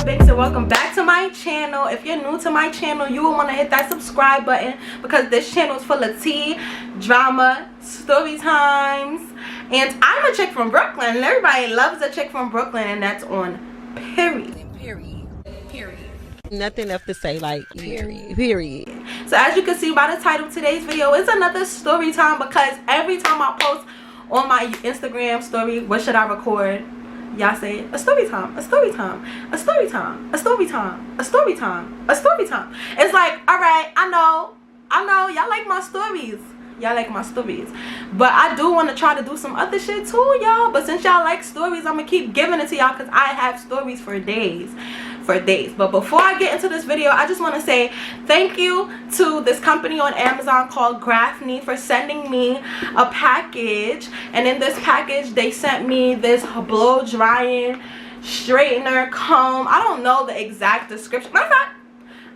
Banks, and welcome back to my channel. If you're new to my channel, you will want to hit that subscribe button because this channel is full of tea, drama, story times, and I'm a chick from Brooklyn and everybody loves a chick from Brooklyn, and that's on period. Nothing left to say, like period. So as you can see by the title, today's video is another story time because every time I post on my Instagram story, what should I record? Y'all say a story time, a story time, a story time, a story time, a story time, a story time. It's like, all right, I know y'all like my stories. Y'all like my stories, but I do want to try to do some other shit too, y'all. But since y'all like stories, I'm gonna keep giving it to y'all because I have stories for days. But before I get into this video, I just want to say thank you to this company on Amazon called GRAPHENE for sending me a package. And in this package they sent me this blow drying straightener comb. I don't know the exact description. Matter of fact,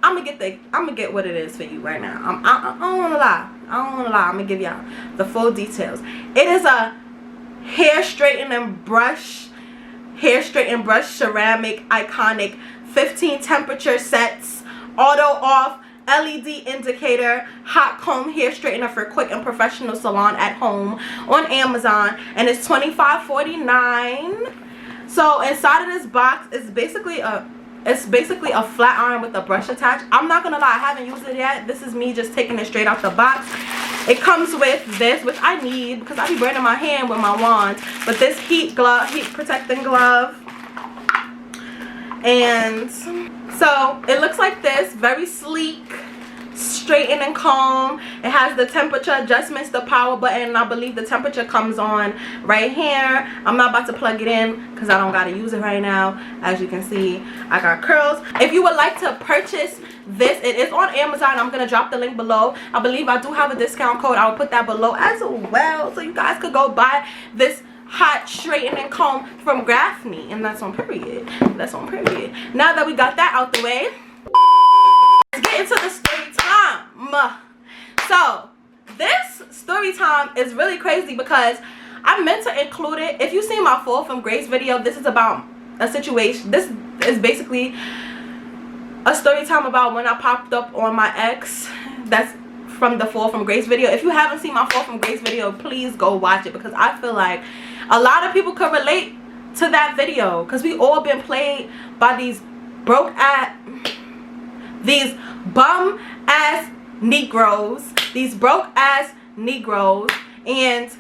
I'm gonna get what it is for you right now. I don't wanna lie. I'm gonna give y'all the full details. It is a hair straightening brush ceramic iconic 15 temperature sets, auto off, LED indicator, hot comb hair straightener for quick and professional salon at home on Amazon, and it's $25.49. So inside of this box is basically a flat iron with a brush attached. I'm not gonna lie, I haven't used it yet. This is me just taking it straight out the box. It comes with this, which I need because I be burning my hand with my wand, but this heat protecting glove. And so it looks like this, very sleek, straightening comb. It has the temperature adjustments, the power button, and I believe the temperature comes on right here. I'm not about to plug it in because I don't gotta use it right now. As you can see, I got curls. If you would like to purchase this, it is on Amazon. I'm gonna drop the link below. I believe I do have a discount code. I will put that below as well, so you guys could go buy this hot straightening comb from GRAPHENE, and that's on period. Now that we got that out the way, let's get into the story time. So this story time is really crazy because I meant to include it. If you see my fall from grace video, this is about a situation. This is basically a story time about when I popped up on my ex. That's from the fall from grace video. If you haven't seen my fall from grace video, please go watch it because I feel like a lot of people could relate to that video because we all been played by these bum ass Negroes, and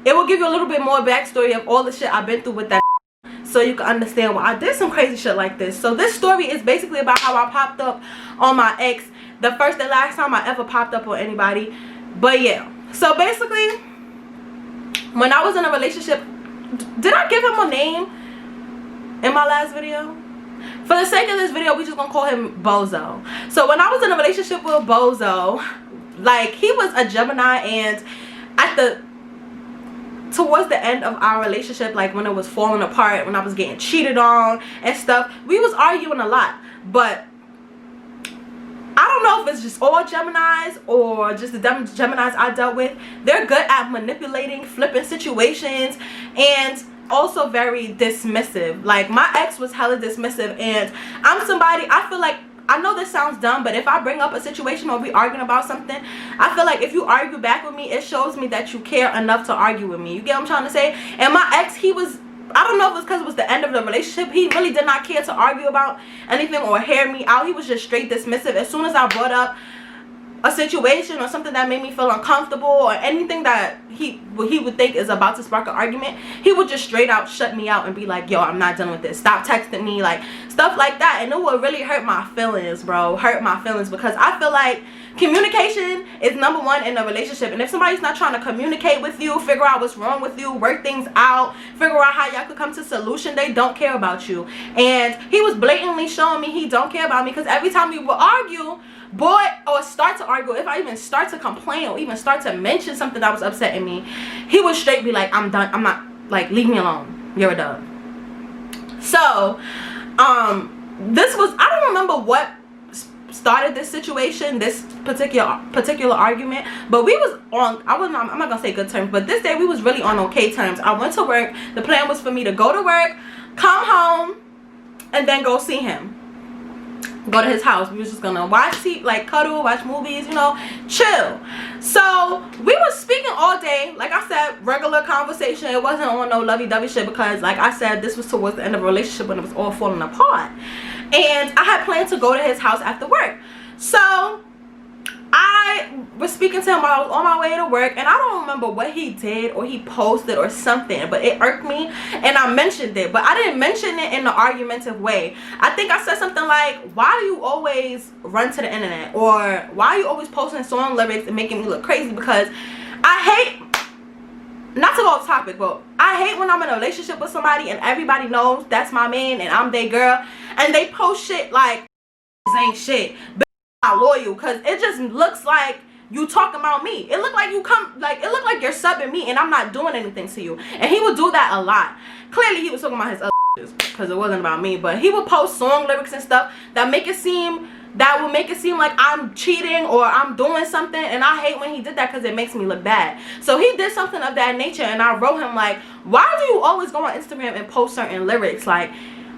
it will give you a little bit more backstory of all the shit I've been through with that, so you can understand why I did some crazy shit like this. So this story is basically about how I popped up on my ex, the first and last time I ever popped up on anybody. But yeah, so basically when I was in a relationship, did I give him a name in my last video? For the sake of this video, we just gonna call him Bozo. So when I was in a relationship with Bozo, like, he was a Gemini, and towards the end of our relationship, like when it was falling apart, when I was getting cheated on and stuff, we was arguing a lot. But I don't know if it's just all Geminis or just the dumb Geminis I dealt with. They're good at manipulating, flipping situations, and also very dismissive. Like, my ex was hella dismissive, and I'm somebody, I feel like, I know this sounds dumb, but if I bring up a situation or we arguing about something, I feel like if you argue back with me, it shows me that you care enough to argue with me. You get what I'm trying to say? And my ex, he was, I don't know if it was because it was the end of the relationship, he really did not care to argue about anything or hear me out. He was just straight dismissive. As soon as I brought up a situation or something that made me feel uncomfortable or anything that he would think is about to spark an argument, he would just straight out shut me out and be like, yo, I'm not done with this, stop texting me, like stuff like that. And it would really hurt my feelings, bro, because I feel like communication is number one in a relationship. And if somebody's not trying to communicate with you, figure out what's wrong with you, work things out, figure out how y'all could come to a solution, they don't care about you. And he was blatantly showing me he don't care about me, because every time we would argue, boy, or start to argue, if I even start to complain or even start to mention something that was upsetting me, he would straight be like, I'm done, I'm not, like, leave me alone, you're a dub. So this was, I don't remember what started this situation, this particular argument, but we was on, I'm not gonna say good terms, but this day we was really on okay terms. I went to work. The plan was for me to go to work, come home, and then go see him. go to his house. We was just gonna watch TV, like cuddle, watch movies, you know, chill. So we was speaking all day, like I said, regular conversation. It wasn't on no lovey-dovey shit because, like I said, this was towards the end of a relationship when it was all falling apart. And I had planned to go to his house after work. So I was speaking to him while I was on my way to work, and I don't remember what he did or he posted or something, but it irked me and I mentioned it. But I didn't mention it in an argumentative way. I think I said something like, why do you always run to the internet, or why are you always posting song lyrics and making me look crazy? Because I hate, not to go off topic, but I hate when I'm in a relationship with somebody and everybody knows that's my man and I'm their girl, and they post shit like this ain't shit, not loyal, because it just looks like you talking about me. It looked like you come, like it looked like you're subbing me and I'm not doing anything to you. And he would do that a lot. Clearly he was talking about his other because it wasn't about me, but he would post song lyrics and stuff that would make it seem like I'm cheating or I'm doing something, and I hate when he did that because it makes me look bad. So he did something of that nature, and I wrote him like, why do you always go on Instagram and post certain lyrics? Like,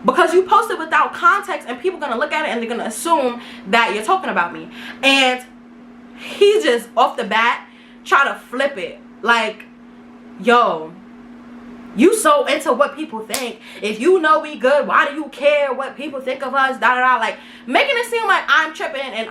because you post it without context and people are gonna look at it and they're gonna assume that you're talking about me. And he just off the bat try to flip it like, yo, you so into what people think. If you know we good, why do you care what people think of us? Da da da. Like making it seem like I'm tripping and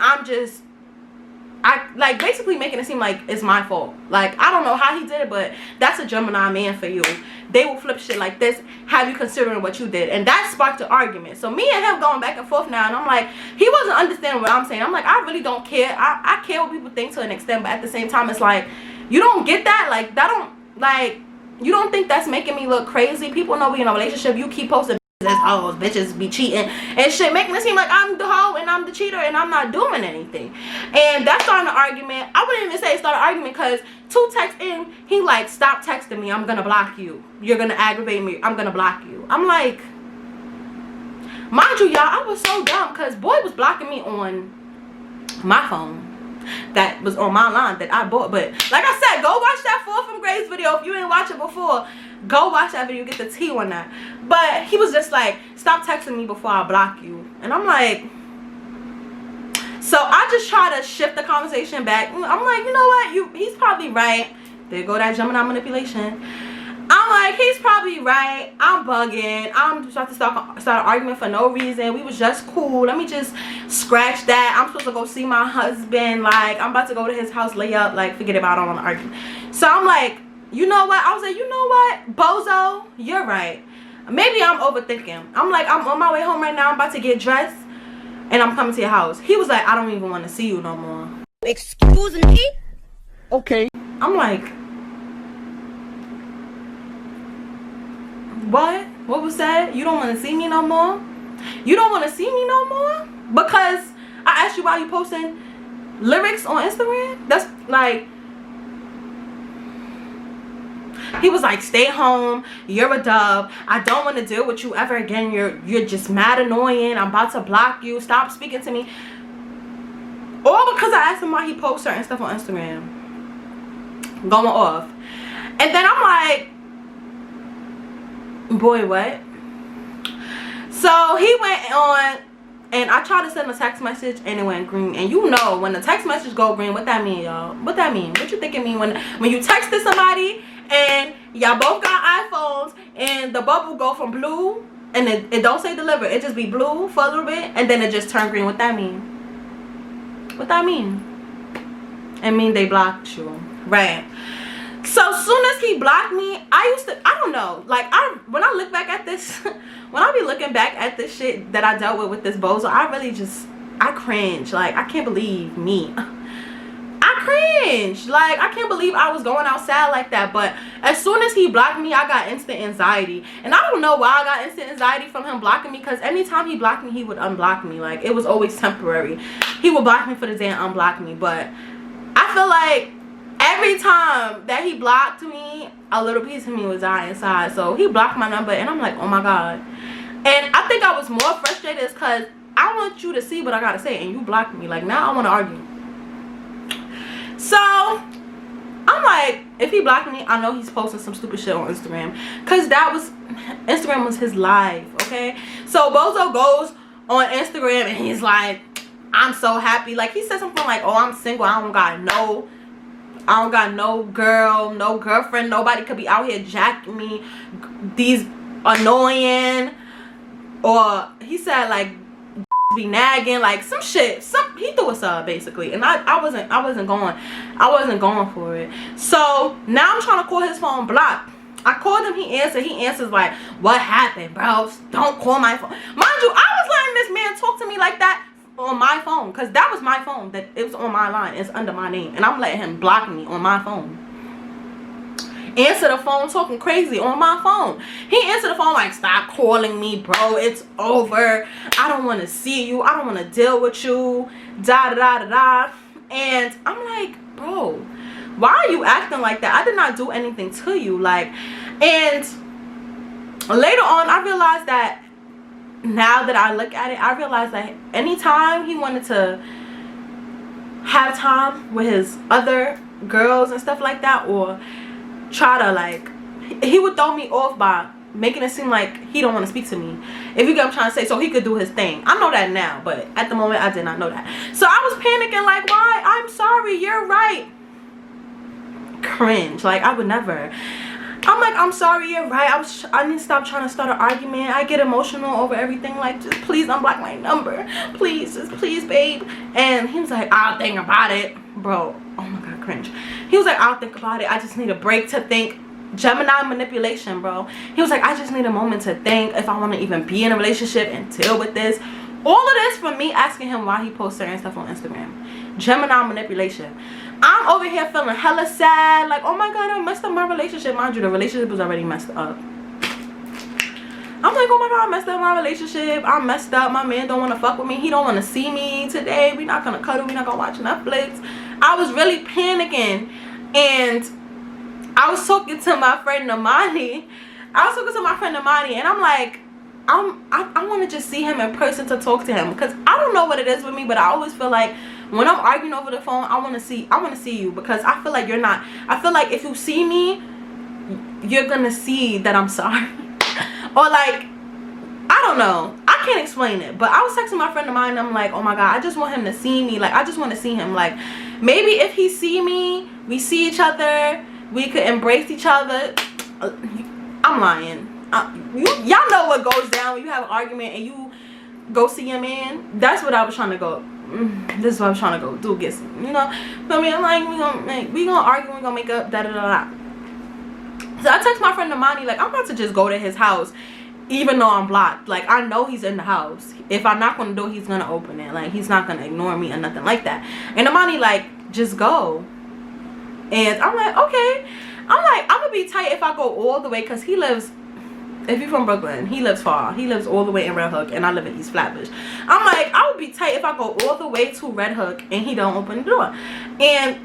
like basically making it seem like it's my fault. Like I don't know how he did it, but that's a Gemini man for you. They will flip shit like this, have you considering what you did, and that sparked an argument. So me and him going back and forth now, and I'm like, he wasn't understanding what I'm saying. I'm like, I really don't care. I care what people think to an extent, but at the same time, it's like, you don't get that. Like that don't, like, you don't think that's making me look crazy? People know we in a relationship. You keep posting as hoes, bitches be cheating and shit, making it seem like I'm the hoe and I'm the cheater and I'm not doing anything. And that started an argument. I wouldn't even say it started an argument, because 2 texts in, he like, stop texting me, I'm gonna block you, you're gonna aggravate me, I'm gonna block you. I'm like, mind you, y'all, I was so dumb because boy was blocking me on my phone that was on my line that I bought. But like I said, go watch that 4th from Grace video if you didn't watch it before. Go watch that video, get the tea on that. But he was just like, stop texting me before I block you. And I'm like, so I just try to shift the conversation back. I'm like, you know what, he's probably right. There go that Gemini manipulation. I'm like, he's probably right. I'm bugging. I'm just about to start an argument for no reason. We was just cool. Let me just scratch that. I'm supposed to go see my husband. Like, I'm about to go to his house, lay up. Like, forget about it. I don't want to argue. So I'm like, you know what? I was like, you know what, bozo, you're right. Maybe I'm overthinking. I'm like, I'm on my way home right now. I'm about to get dressed and I'm coming to your house. He was like, I don't even want to see you no more. Excuse me? Okay. I'm like, what? What was that? You don't want to see me no more? You don't want to see me no more? Because I asked you why you posting lyrics on Instagram? That's like, he was like, stay home, you're a dub, I don't want to deal with you ever again, you're just mad annoying, I'm about to block you, stop speaking to me. All because I asked him why he posts certain stuff on Instagram, going off. And then I'm like, boy, what? So he went on, and I tried to send a text message and it went green. And you know, when the text message go green, what that mean, y'all? What that mean? What you think it mean when you texted somebody and y'all both got iPhones and the bubble go from blue and it don't say deliver, it just be blue for a little bit and then it just turn green? What that mean? What that mean? It mean they blocked you, right? So soon as he blocked me, I don't know, like when I look back at this, when I be looking back at this shit that I dealt with this bozo, I cringe. Like, I can't believe me. I cringe. Like, I can't believe I was going outside like that. But as soon as he blocked me, I got instant anxiety. And I don't know why I got instant anxiety from him blocking me, because anytime he blocked me, he would unblock me. Like, it was always temporary. He would block me for the day and unblock me. But I feel like every time that he blocked me, a little piece of me was dying inside. So he blocked my number and I'm like, oh my God. And I think I was more frustrated because I want you to see what I gotta say and you blocked me. Like, now I want to argue. So I'm like, if he blocked me, I know he's posting some stupid shit on Instagram, because Instagram was his life, okay? So bozo goes on Instagram and he's like, I'm so happy. Like, he said something like, oh, I'm single, I don't got no girl, no girlfriend, nobody could be out here jacking me, these annoying, or he said like be nagging, like some shit, he threw us up basically, and I wasn't going for it. So now I'm trying to call his phone blocked. I called him, he answers like, what happened, bro? Don't call my phone. Mind you, I was letting this man talk to me like that on my phone, because that was my phone, that it was on my line, it's under my name, and I'm letting him block me on my phone. Answer the phone talking crazy on my phone. He answered the phone like, stop calling me, bro, it's over, I don't want to see you, I don't want to deal with you, da da da da. And I'm like, bro, why are you acting like that? I did not do anything to you. Like, and later on I realized that, now that I look at it, I realized that anytime he wanted to have time with his other girls and stuff like that, or try to like, he would throw me off by making it seem like he don't want to speak to me, if you get what I'm trying to say, so he could do his thing. I know that now, but at the moment I did not know that. So I was panicking like, why? I'm sorry, you're right. Cringe. Like, I would never. I'm like, I'm sorry, you're right, I need to stop trying to start an argument. I get emotional over everything. Like, just please unblock my number, please, just please, babe. And he was like, I'll think about it, bro. Oh my god, cringe. He was like, I'll think about it, I just need a break to think. Gemini manipulation, bro. He was like, I just need a moment to think if I want to even be in a relationship and deal with this. All of this from me asking him why he posts certain stuff on Instagram. Gemini manipulation. I'm over here feeling hella sad, like, oh my god, I messed up my relationship. Mind you, the relationship was already messed up. I'm like, oh my god, I messed up my relationship, I'm messed up, my man don't want to fuck with me, he don't want to see me today, we not gonna cuddle, we not gonna watch Netflix. I was really panicking, and I was talking to my friend Namani. And I'm like, I want to just see him in person to talk to him, because I don't know what it is with me, but I always feel like when I'm arguing over the phone, I want to see you, because I feel like you're not. I feel like if you see me, you're gonna see that I'm sorry. Or like, I don't know, I can't explain it, but I was texting my friend of mine, and I'm like, oh my god, I just want him to see me. Like, I just want to see him. Like, maybe if he see me, we see each other, we could embrace each other. I'm lying. Y'all know what goes down when you have an argument and you go see your man. That's what I was trying to go. This is what I was trying to go do. Get some, you know. But I mean, I'm like, we gonna argue, we gonna make up, da da da da. So I text my friend Amani, like, I'm about to just go to his house, even though I'm blocked. Like, I know he's in the house. If I knock on the door, he's gonna open it. Like, he's not gonna ignore me or nothing like that. And Amani like, just go. And I'm like, okay. I'm like, I'm gonna be tight if I go all the way, because he lives, if you're from Brooklyn, he lives far. He lives all the way in Red Hook, and I live in East Flatbush. I'm like, I would be tight if I go all the way to Red Hook and he don't open the door. And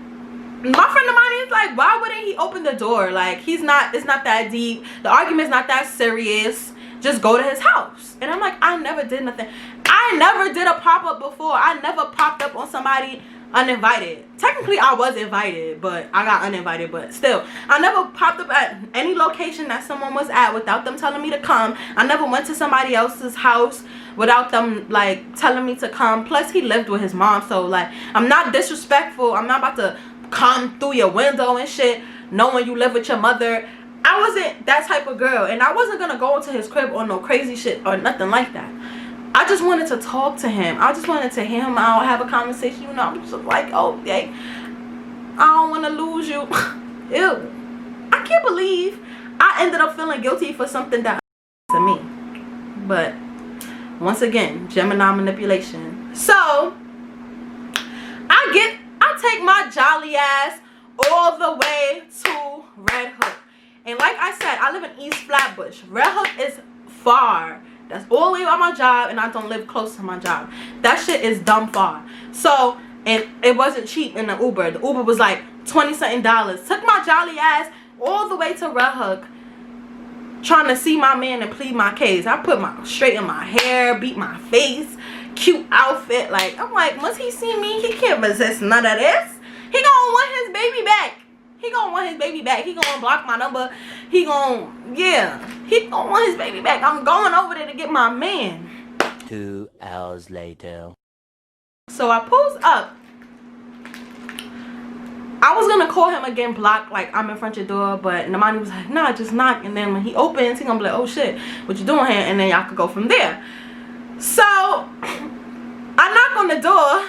my friend of mine is like, why wouldn't he open the door? Like, it's not that deep, the argument's not that serious, just go to his house. And I'm like, I never did nothing. I never did a pop-up before. I never popped up on somebody uninvited. Technically I was invited, but I got uninvited. But still, I never popped up at any location that someone was at without them telling me to come. I never went to somebody else's house without them like telling me to come. Plus he lived with his mom, so like, I'm not disrespectful. I'm not about to come through your window and shit knowing you live with your mother. I wasn't that type of girl, and I wasn't gonna go into his crib on no crazy shit or nothing like that. I just wanted to talk to him. I just wanted to hear him out, have a conversation. You know, I'm just like, oh, yay, I don't want to lose you. Ew. I can't believe I ended up feeling guilty for something that to me. But once again, Gemini manipulation. So I take my jolly ass all the way to Red Hook. And like I said, I live in East Flatbush. Red Hook is far. That's all the way by my job, and I don't live close to my job. That shit is dumb far. So, and it wasn't cheap in the Uber. The Uber was like $20-something. Took my jolly ass all the way to Red Hook, trying to see my man and plead my case. I put straighten my hair, beat my face, cute outfit. Like, I'm like, once he see me, he can't resist none of this. He gonna want his baby back. He gonna want his baby back. He gonna block my number. He gonna want his baby back. I'm going over there to get my man. 2 hours later. So I pulls up. I was gonna call him again, block, like I'm in front of your door, but Namani was like, nah, just knock. And then when he opens, he gonna be like, oh shit, what you doing here? And then y'all could go from there. So I knock on the door.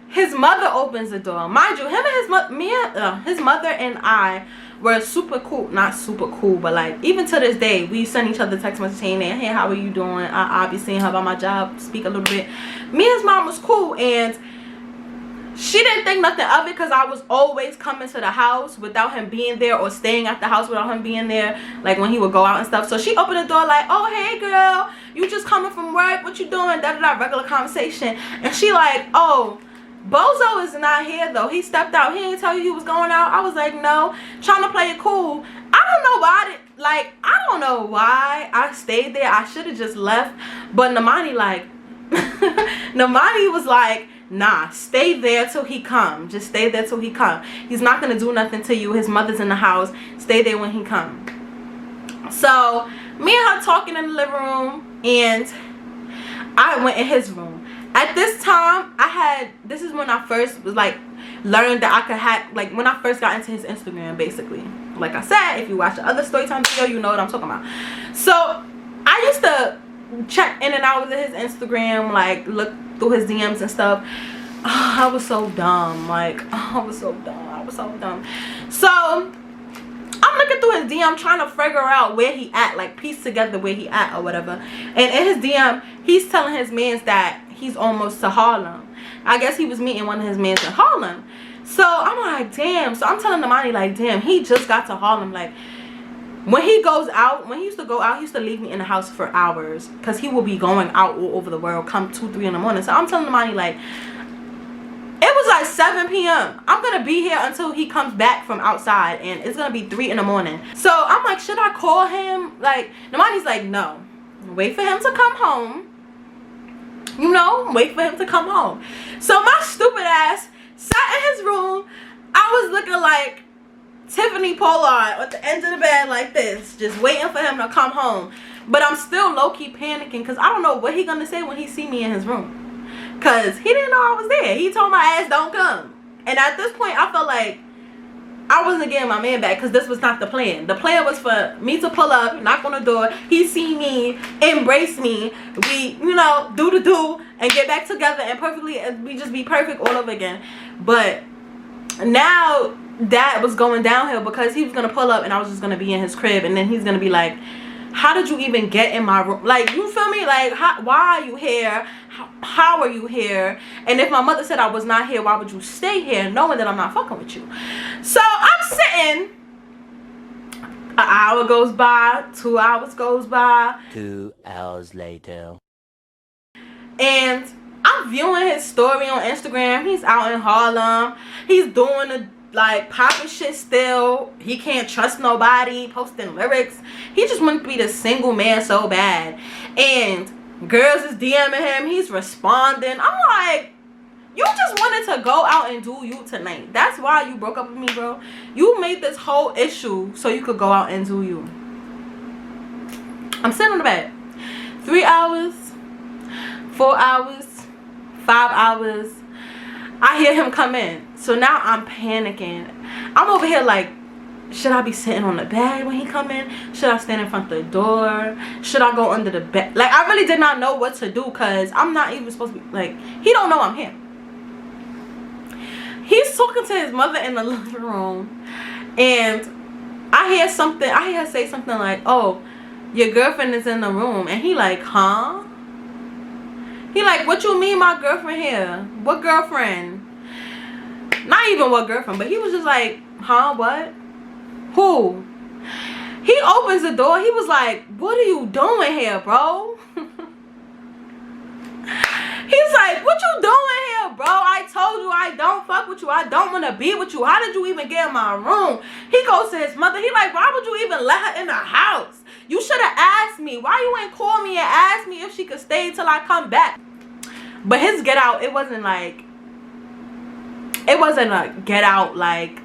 His mother opens the door. Mind you, him and his mother and I were super cool. Not super cool, but like even to this day, we send each other text messages saying, hey, how are you doing? I'll be seeing her about my job, speak a little bit. Me and his mom was cool, and she didn't think nothing of it because I was always coming to the house without him being there, or staying at the house without him being there, like when he would go out and stuff. So she opened the door like, oh, hey girl, you just coming from work, what you doing? Da-da-da, regular conversation. And she like, oh, Bozo is not here though, he stepped out, he didn't tell you he was going out? I was like, no, trying to play it cool. I don't know why I stayed there. I should have just left. But Namani like Namani was like, nah, stay there till he come. Just stay there till he come. He's not gonna do nothing to you. His mother's in the house. Stay there when he come. So me and her talking in the living room, and I went in his room. At this time, this is when I first was like learned that I could hack, like when I first got into his Instagram, basically. Like I said, if you watch the other story time video, you know what I'm talking about. So I used to check in and out of his Instagram, like look through his DMs and stuff. Oh, I was so dumb. Like, oh, I was so dumb. So I'm looking through his DM trying to figure out where he at, like piece together where he at or whatever. And in his DM, he's telling his mans that he's almost to Harlem. I guess he was meeting one of his mans in Harlem. So I'm like, damn. So I'm telling Namani like, damn, he just got to Harlem. Like, when he goes out, when he used to go out, he used to leave me in the house for hours because he will be going out all over the world, come 2, 3 in the morning. So I'm telling Namani like, it was like 7 p.m. I'm gonna be here until he comes back from outside, and it's gonna be 3 in the morning. So I'm like, should I call him? Like, Namani's like, no, wait for him to come home. You know, wait for him to come home. So my stupid ass sat in his room. I was looking like Tiffany Pollard at the end of the bed like this, just waiting for him to come home. But I'm still low-key panicking because I don't know what he gonna say when he see me in his room, because he didn't know I was there. He told my ass don't come. And at this point I felt like I wasn't getting my man back, because this was not the plan. The plan was for me to pull up, knock on the door, he see me, embrace me, we, you know, do the do, and get back together, and we just be perfect all over again. But now that was going downhill, because he was gonna pull up and I was just gonna be in his crib, and then he's gonna be like, how did you even get in my room? Like, you feel me? Like, why are you here? How are you here? And if my mother said I was not here, why would you stay here knowing that I'm not fucking with you? So I'm sitting. An hour goes by, 2 hours goes by. 2 hours later. And I'm viewing his story on Instagram. He's out in Harlem. He's doing the like popping shit still. He can't trust nobody, posting lyrics. He just wants to be the single man so bad. And girls is DMing him. He's responding. I'm like, you just wanted to go out and do you tonight. That's why you broke up with me, bro. You made this whole issue so you could go out and do you. I'm sitting on the bed. 3 hours, 4 hours, 5 hours. I hear him come in. So now I'm panicking. I'm over here like, should I be sitting on the bed when he come in? Should I stand in front of the door? Should I go under the bed? Like, I really did not know what to do, because I'm not even supposed to be, like, he don't know I'm here. He's talking to his mother in the living room, and I hear her say something like, oh, your girlfriend is in the room. And he like, huh? He like, what you mean my girlfriend here? What girlfriend? Not even what girlfriend, but he was just like, huh, what? Who? He opens the door. He was like, what are you doing here, bro? He's like, what you doing here, bro? I told you I don't fuck with you. I don't want to be with you. How did you even get in my room? He goes to his mother. He like, why would you even let her in the house? You should have asked me. Why you ain't call me and ask me if she could stay till I come back? But his get out, it wasn't a get out like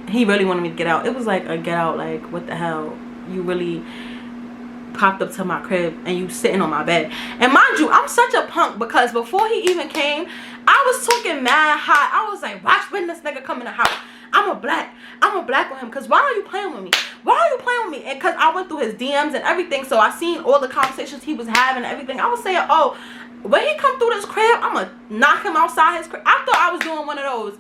he really wanted me to get out. It was like a get out like, what the hell? You really popped up to my crib and you sitting on my bed. And mind you, I'm such a punk because before he even came, I was talking mad hot. I was like, watch when this nigga come in the house. I'm a black with him. Because why are you playing with me? Why are you playing with me? And because I went through his DMs and everything, so I seen all the conversations he was having and everything. I was saying, oh, when he come through this crib, I'm going to knock him outside his crib. I thought I was doing one of those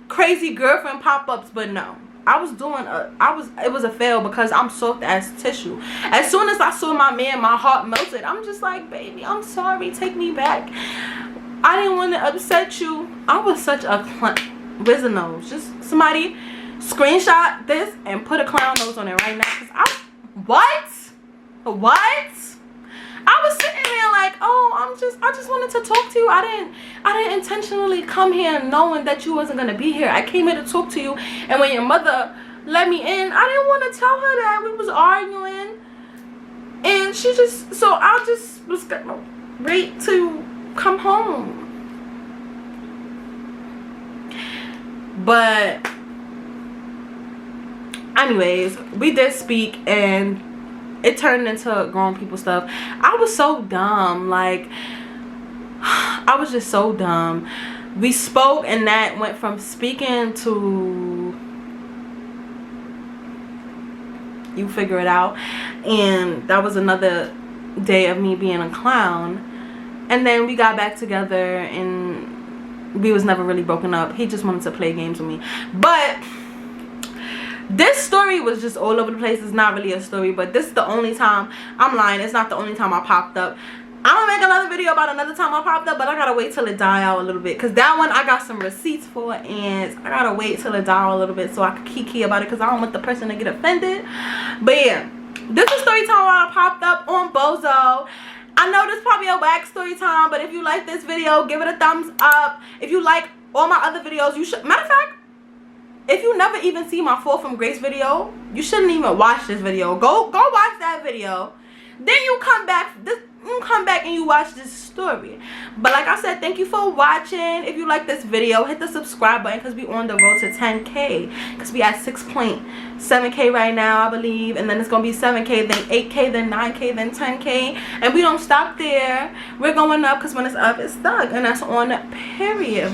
crazy girlfriend pop-ups, but no. I was doing it was a fail because I'm soft as tissue. As soon as I saw my man, my heart melted. I'm just like, baby, I'm sorry, take me back. I didn't want to upset you. I was such a clown. Where's the nose? Just somebody screenshot this and put a clown nose on it right now. Cause what? I was sitting there like, oh, I just wanted to talk to you. I didn't intentionally come here knowing that you wasn't gonna be here. I came here to talk to you, and when your mother let me in, I didn't want to tell her that we was arguing, and she just, so I just was gonna wait to come home. But anyways, we did speak and it turned into grown people stuff. I was so dumb. Like, I was just so dumb. We spoke and that went from speaking to you figure it out. And that was another day of me being a clown. And then we got back together and we was never really broken up. He just wanted to play games with me. But this story was just all over the place. It's not really a story, but this is the only time. I'm lying, it's not the only time I popped up. I'm gonna make another video about another time I popped up, but I gotta wait till it die out a little bit, because that one I got some receipts for, and I gotta wait till it die out a little bit so I can kiki about it, because I don't want the person to get offended. But yeah, this is story time while I popped up on Bozo. I know this is probably a whack story time, but if you like this video, give it a thumbs up. If you like all my other videos, you should, matter of fact, if you never even see my Fall from Grace video, you shouldn't even watch this video. Go watch that video. Then you come back and you watch this story. But like I said, thank you for watching. If you like this video, hit the subscribe button, because we on the road to 10K. Because we at 6.7K right now, I believe. And then it's going to be 7K, then 8K, then 9K, then 10K. And we don't stop there. We're going up, because when it's up, it's stuck. And that's on period.